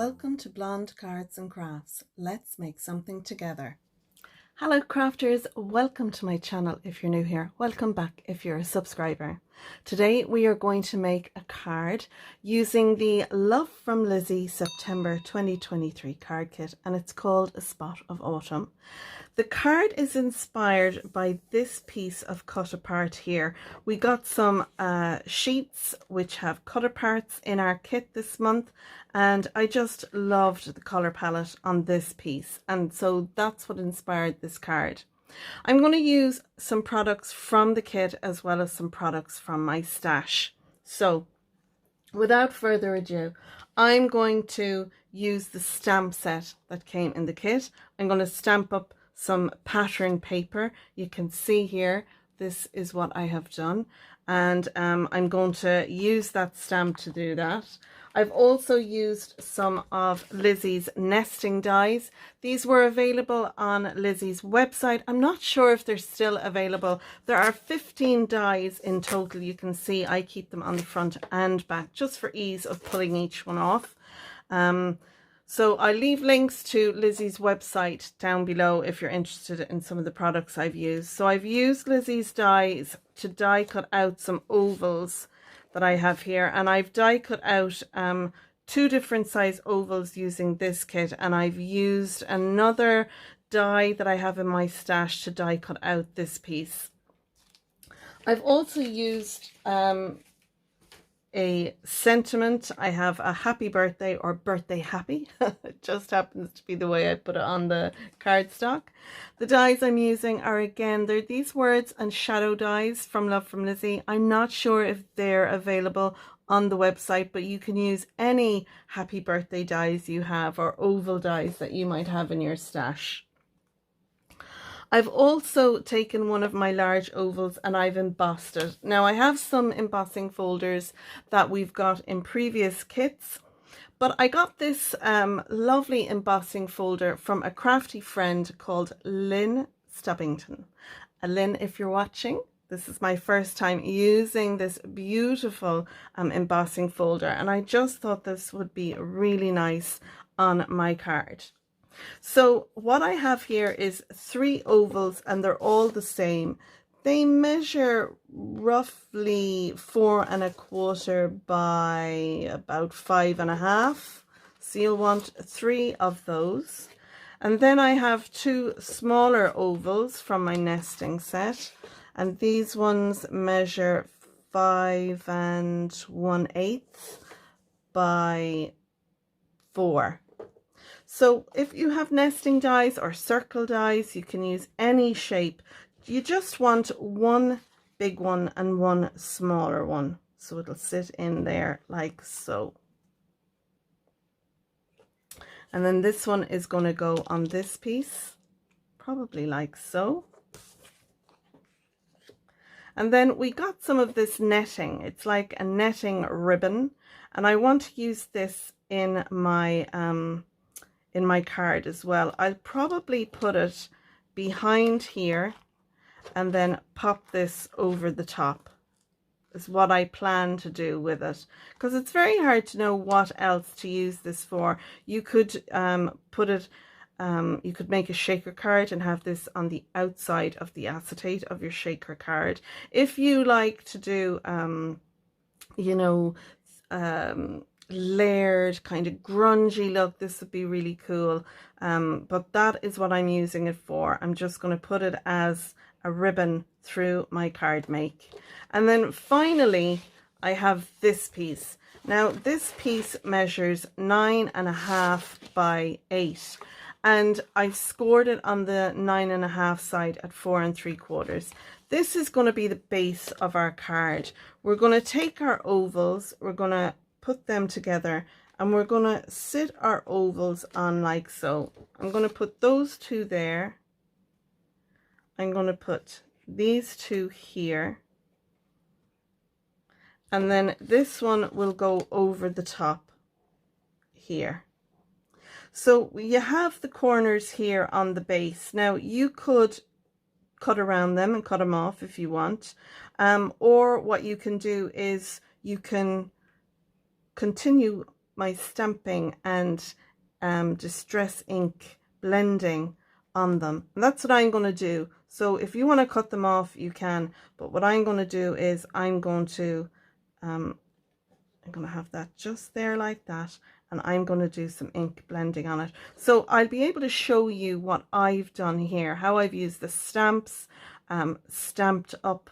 Welcome to Blonde Cards and Crafts. Let's make something together. Hello crafters, welcome to my channel if you're new here. Welcome back if you're a subscriber. Today we are going to make a card using the Love from Lizi September 2023 card kit, and it's called A Spot of Autumn. The card is inspired by this piece of cut apart here. We got some sheets which have cut aparts in our kit this month, and I just loved the color palette on this piece, and so that's what inspired this card. I'm going to use some products from the kit as well as some products from my stash. So without further ado, I'm going to use the stamp set that came in the kit. I'm going to stamp up some pattern paper. You can see here, this is what I have done, and I'm going to use that stamp to do that. I've also used some of Lizi's nesting dies. These were available on Lizi's website. I'm not sure if they're still available. There are 15 dies in total. You can see I keep them on the front and back just for ease of pulling each one off. So I leave links to Lizi's website down below if you're interested in some of the products I've used. So I've used Lizi's dies to die cut out some ovals that I have here, and I've die cut out two different size ovals using this kit, and I've used another die that I have in my stash to die cut out this piece. I've also used a sentiment. I have a happy birthday or birthday happy. It just happens to be the way I put it on the cardstock. The dies I'm using are, again, they're these words and shadow dies from Love from Lizi. I'm not sure if they're available on the website, but you can use any happy birthday dies you have or oval dies that you might have in your stash. I've also taken one of my large ovals and I've embossed it. Now I have some embossing folders that we've got in previous kits, but I got this lovely embossing folder from a crafty friend called Lynn Stubbington. Lynn, if you're watching, this is my first time using this beautiful embossing folder, and I just thought this would be really nice on my card. So what I have here is 3 ovals, and they're all the same. They measure roughly 4 1/4 by about 5 1/2. So you'll want 3 of those. And then I have 2 smaller ovals from my nesting set, and these ones measure 5 1/8 by 4. So if you have nesting dies or circle dies, you can use any shape. You just want one big one and one smaller one. So it'll sit in there like so. And then this one is going to go on this piece, probably like so. And then we got some of this netting. It's like a netting ribbon, and I want to use this in my card as well. I'll probably put it behind here and then pop this over the top is what I plan to do with it, because it's very hard to know what else to use this for. You could put it, you could make a shaker card and have this on the outside of the acetate of your shaker card. If you like to do you know, layered kind of grungy look, this would be really cool, but that is what I'm using it for. I'm just going to put it as a ribbon through my card make. And then finally I have this piece. Now this piece measures 9 1/2 by 8, and I've scored it on the 9 1/2 side at 4 3/4. This is going to be the base of our card. We're going to take our ovals, we're going to put them together, and we're going to sit our ovals on like so. I'm going to put those 2 there. I'm going to put these 2 here, and then this one will go over the top here. So you have the corners here on the base. Now you could cut around them and cut them off if you want, or what you can do is you can continue my stamping and distress ink blending on them. And that's what I'm going to do. So if you want to cut them off, you can. But what I'm going to do is I'm going to have that just there like that. And I'm going to do some ink blending on it. So I'll be able to show you what I've done here, how I've used the stamps, stamped up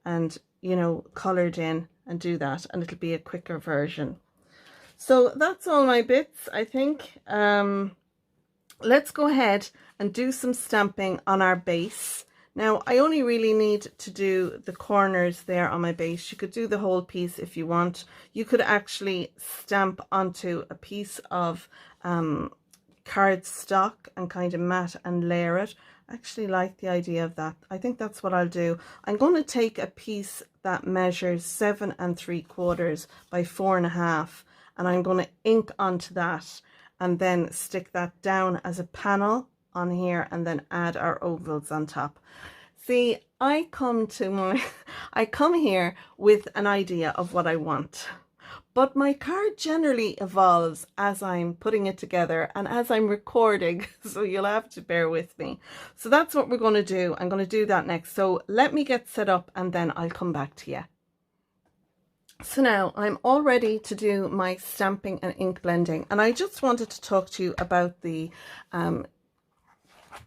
and, you know, colored in, and do that. And it'll be a quicker version. So that's all my bits, I think. Let's go ahead and do some stamping on our base. Now, I only really need to do the corners there on my base. You could do the whole piece if you want. You could actually stamp onto a piece of cardstock and kind of mat and layer it. I actually like the idea of that. I think that's what I'll do. I'm going to take a piece that measures 7 3/4 by 4.5, and I'm going to ink onto that and then stick that down as a panel on here, and then add our ovals on top. See, I come here with an idea of what I want, but my card generally evolves as I'm putting it together and as I'm recording, so you'll have to bear with me. So that's what we're going to do. I'm going to do that next. So let me get set up and then I'll come back to you. So now I'm all ready to do my stamping and ink blending, and I just wanted to talk to you about the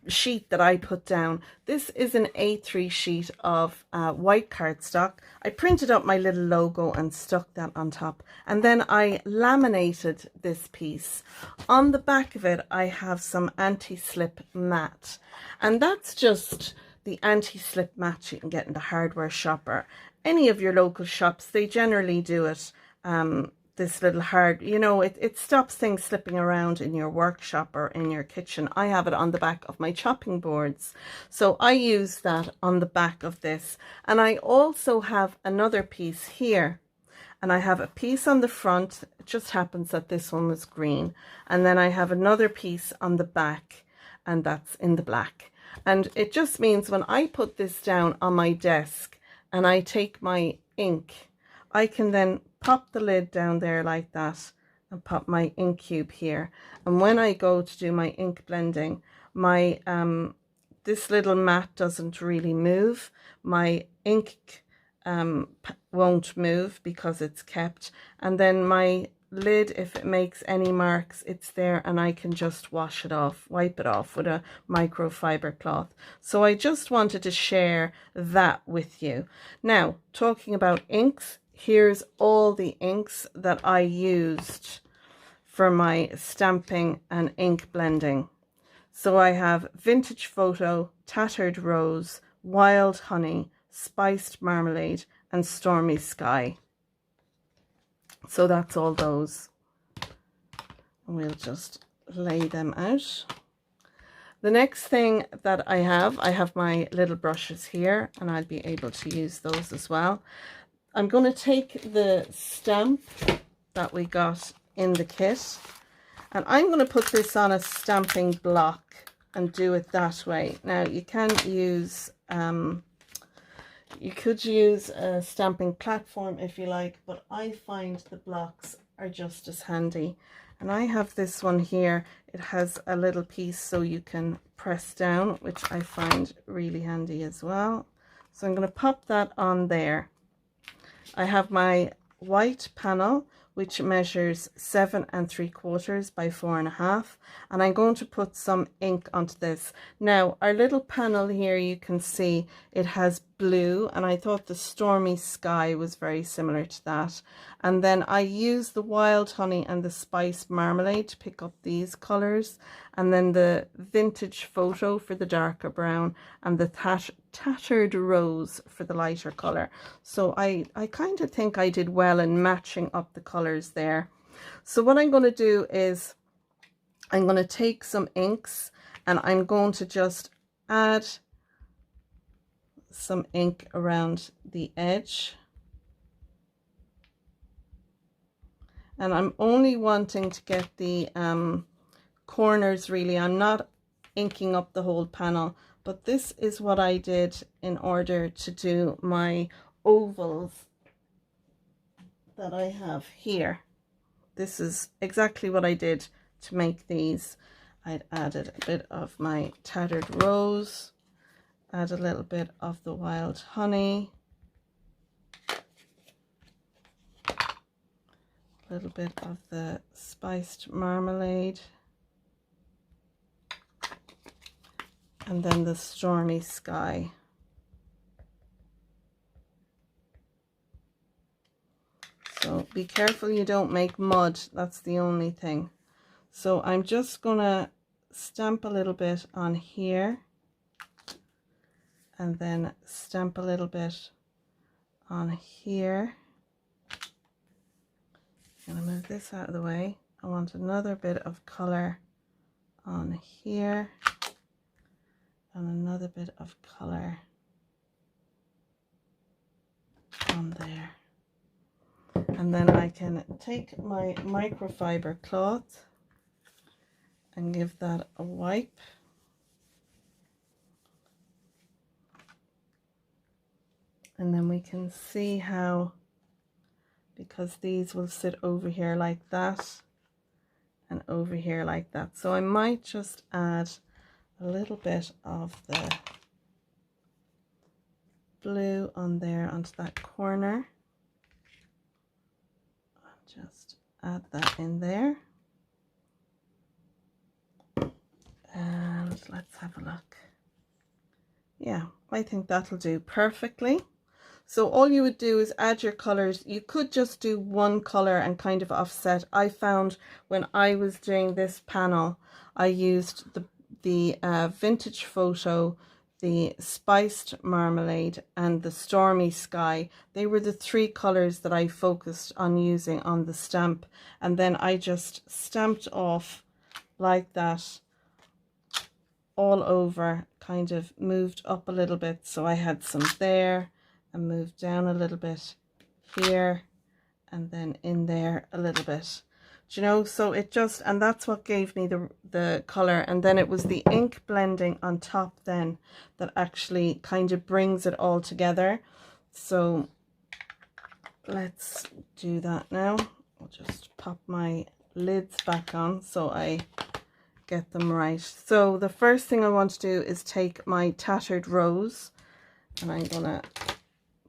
sheet that I put down. This is an A3 sheet of white cardstock. I printed up my little logo and stuck that on top, and then I laminated this piece. On the back of it I have some anti-slip mat, and that's just the anti-slip mat you can get in the hardware shop or any of your local shops. They generally do it. This little hard, you know, it stops things slipping around in your workshop or in your kitchen. I have it on the back of my chopping boards, so I use that on the back of this. And I also have another piece here, and I have a piece on the front. It just happens that this one was green, and then I have another piece on the back, and that's in the black. And it just means when I put this down on my desk and I take my ink, I can then pop the lid down there like that and pop my ink cube here. And when I go to do my ink blending, my this little mat doesn't really move. My ink won't move because it's kept. And then my lid, if it makes any marks, it's there, and I can just wash it off, wipe it off with a microfiber cloth. So I just wanted to share that with you. Now, talking about inks, here's all the inks that I used for my stamping and ink blending. So I have Vintage Photo, Tattered Rose, Wild Honey, Spiced Marmalade, and Stormy Sky. So that's all those. We'll just lay them out. The next thing that I have my little brushes here, and I'll be able to use those as well. I'm going to take the stamp that we got in the kit, and I'm going to put this on a stamping block and do it that way. Now you can use you could use a stamping platform if you like, but I find the blocks are just as handy. And I have this one here. It has a little piece so you can press down, which I find really handy as well. So I'm going to pop that on there. I have my white panel, which measures 7 3/4 by 4.5, and I'm going to put some ink onto this. Now our little panel here, you can see it has blue, and I thought the Stormy Sky was very similar to that. And then I used the Wild Honey and the Spiced Marmalade to pick up these colors, and then the Vintage Photo for the darker brown, and the Tattered Rose for the lighter color. So I kind of think I did well in matching up the colors there. So what I'm going to do is I'm going to take some inks, and I'm going to just add some ink around the edge, and I'm only wanting to get the corners really. I'm not inking up the whole panel, but this is what I did in order to do my ovals that I have here. this is exactly what I did to make these. I'd added a bit of my tattered rose, add a little bit of the wild honey, a little bit of the spiced marmalade, and then the stormy sky. So be careful you don't make mud, that's the only thing. So I'm just gonna stamp a little bit on here, and then stamp a little bit on here. I'm gonna move this out of the way. I want another bit of color on here, and another bit of color on there. And then I can take my microfiber cloth and give that a wipe. And then we can see how, because these will sit over here like that and over here like that. So I might just add a little bit of the blue on there onto that corner. Just add that in there. And let's have a look. Yeah, I think that'll do perfectly. So all you would do is add your colors. You could just do one color and kind of offset. I found when I was doing this panel, I used the vintage photo, the spiced marmalade, and the stormy sky. They were the three colors that I focused on using on the stamp, and then I just stamped off like that all over, kind of moved up a little bit, so I had some there, and moved down a little bit here, and then in there a little bit. Do you know, so it just, and that's what gave me the color. And then it was the ink blending on top then that actually kind of brings it all together. So let's do that now. I'll just pop my lids back on so I get them right. So the first thing I want to do is take my tattered rose, and I'm gonna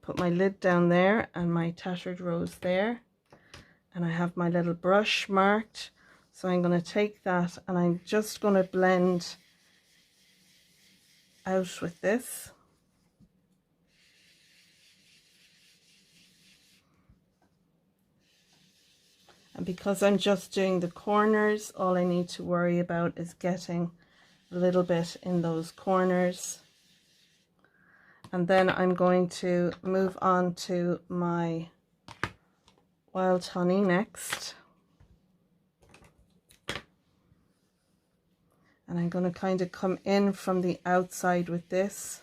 put my lid down there and my tattered rose there, and I have my little brush marked. So I'm going to take that and I'm just going to blend out with this. And because I'm just doing the corners, all I need to worry about is getting a little bit in those corners. And then I'm going to move on to my wild honey next. And I'm going to kind of come in from the outside with this.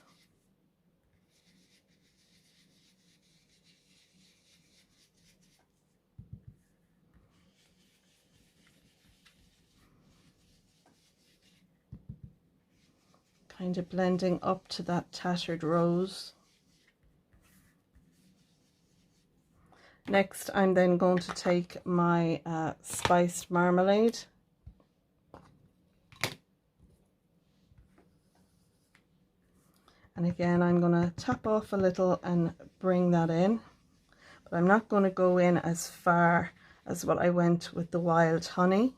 Kind of blending up to that tattered rose. Next, I'm then going to take my spiced marmalade. And again, I'm going to tap off a little and bring that in. But I'm not going to go in as far as what I went with the wild honey.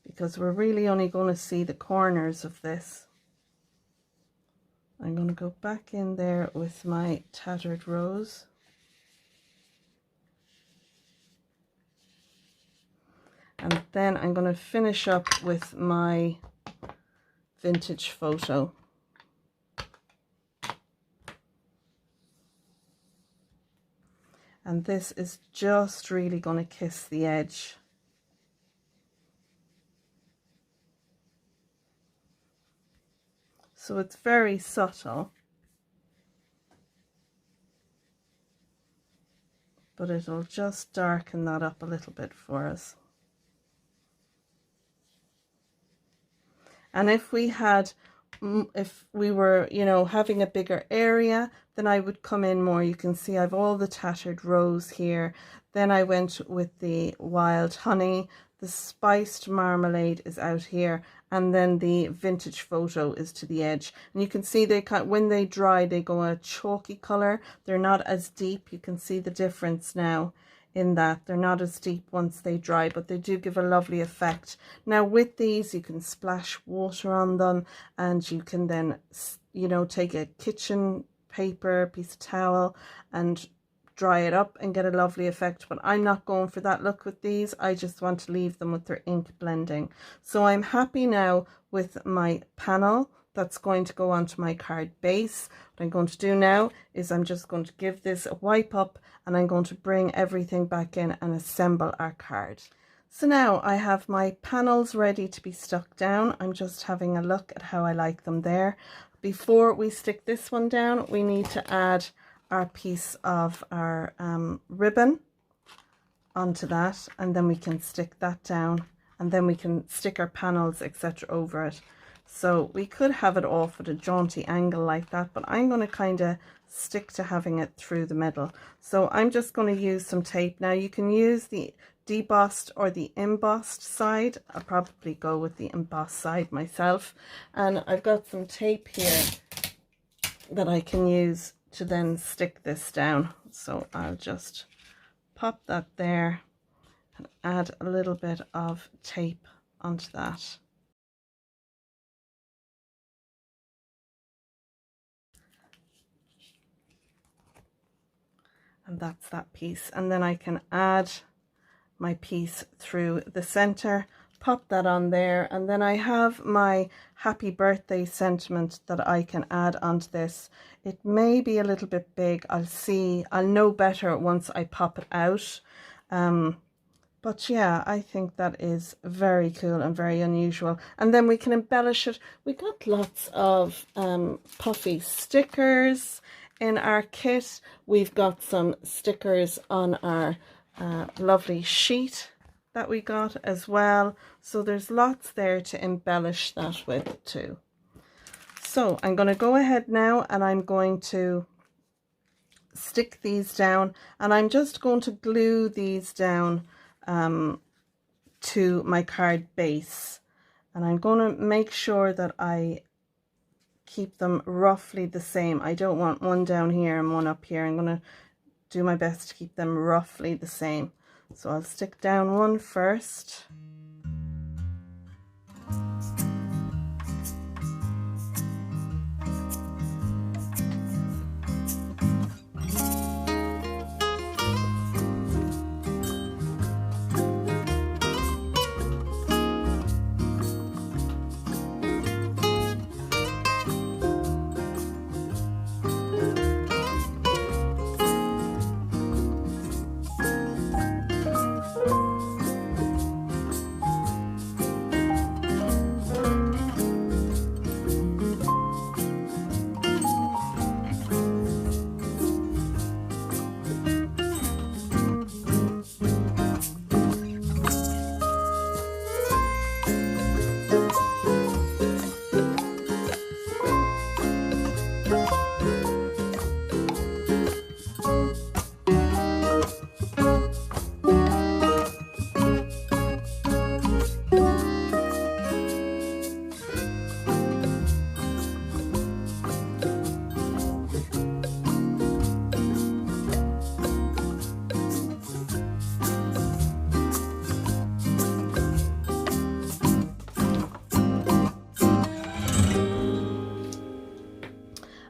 Because we're really only going to see the corners of this. I'm going to go back in there with my tattered rose. And then I'm going to finish up with my vintage photo. And this is just really going to kiss the edge. So it's very subtle, but it'll just darken that up a little bit for us. And if we had, if we were, you know, having a bigger area, then I would come in more. You can see I've all the tattered rose here. Then I went with the wild honey. The spiced marmalade is out here, and then the vintage photo is to the edge. And you can see they when they dry, they go a chalky color. They're not as deep. You can see the difference now in that they're not as deep once they dry, but they do give a lovely effect. Now with these, you can splash water on them, and you can then, you know, take a kitchen paper, piece of towel, and dry it up and get a lovely effect. But I'm not going for that look with these. I just want to leave them with their ink blending. So I'm happy now with my panel that's going to go onto my card base. What I'm going to do now is I'm just going to give this a wipe up, and I'm going to bring everything back in and assemble our card. So now I have my panels ready to be stuck down. I'm just having a look at how I like them there. Before we stick this one down, we need to add our piece of our ribbon onto that, and then we can stick that down, and then we can stick our panels etc over it. So we could have it off at a jaunty angle like that, but I'm going to kind of stick to having it through the middle. So I'm just going to use some tape. Now you can use the debossed or the embossed side. I'll probably go with the embossed side myself, and I've got some tape here that I can use to then stick this down. So I'll just pop that there and add a little bit of tape onto that. And that's that piece. And then I can add my piece through the center, pop that on there, and then I have my happy birthday sentiment that I can add onto this. It may be a little bit big. I'll see. I'll know better once I pop it out. But yeah, I think that is very cool and very unusual. And then we can embellish it. We got lots of puffy stickers in our kit. We've got some stickers on our lovely sheet that we got as well. So there's lots there to embellish that with too. So I'm going to go ahead now, and I'm going to stick these down, and I'm just going to glue these down to my card base, and I'm going to make sure that I keep them roughly the same. I don't want one down here and one up here. I'm going to do my best to keep them roughly the same. So I'll stick down one first.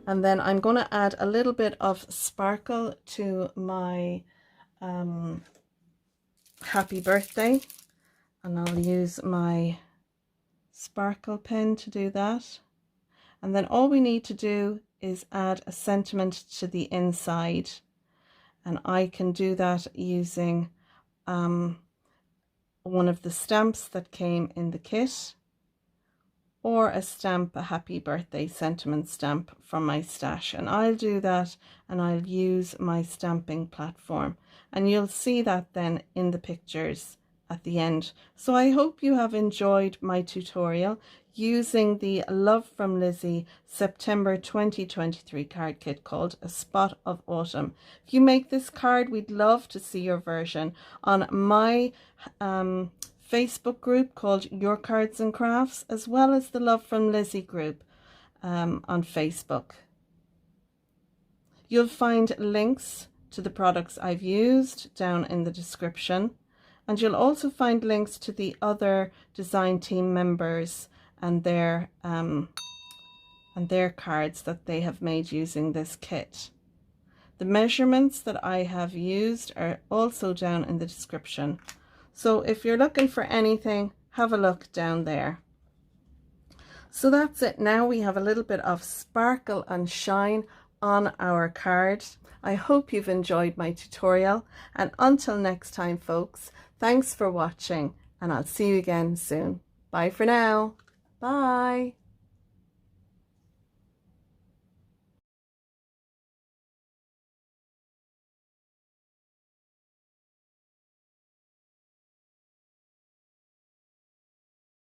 And then I'm going to add a little bit of sparkle to my happy birthday, and I'll use my sparkle pen to do that. And then all we need to do is add a sentiment to the inside, and I can do that using one of the stamps that came in the kit, or a stamp, a happy birthday sentiment stamp from my stash. And I'll do that, and I'll use my stamping platform, and you'll see that then in the pictures at the end. So I hope you have enjoyed my tutorial using the Love from Lizi September 2023 card kit called A Spot of Autumn. If you make this card, we'd love to see your version on my Facebook group called Your Cards and Crafts, as well as the Love from Lizi group on Facebook. You'll find links to the products I've used down in the description, and you'll also find links to the other design team members and their cards that they have made using this kit. The measurements that I have used are also down in the description. So if you're looking for anything, have a look down there. So that's it. Now we have a little bit of sparkle and shine on our card. I hope you've enjoyed my tutorial, and until next time folks, thanks for watching, and I'll see you again soon. Bye for now. Bye.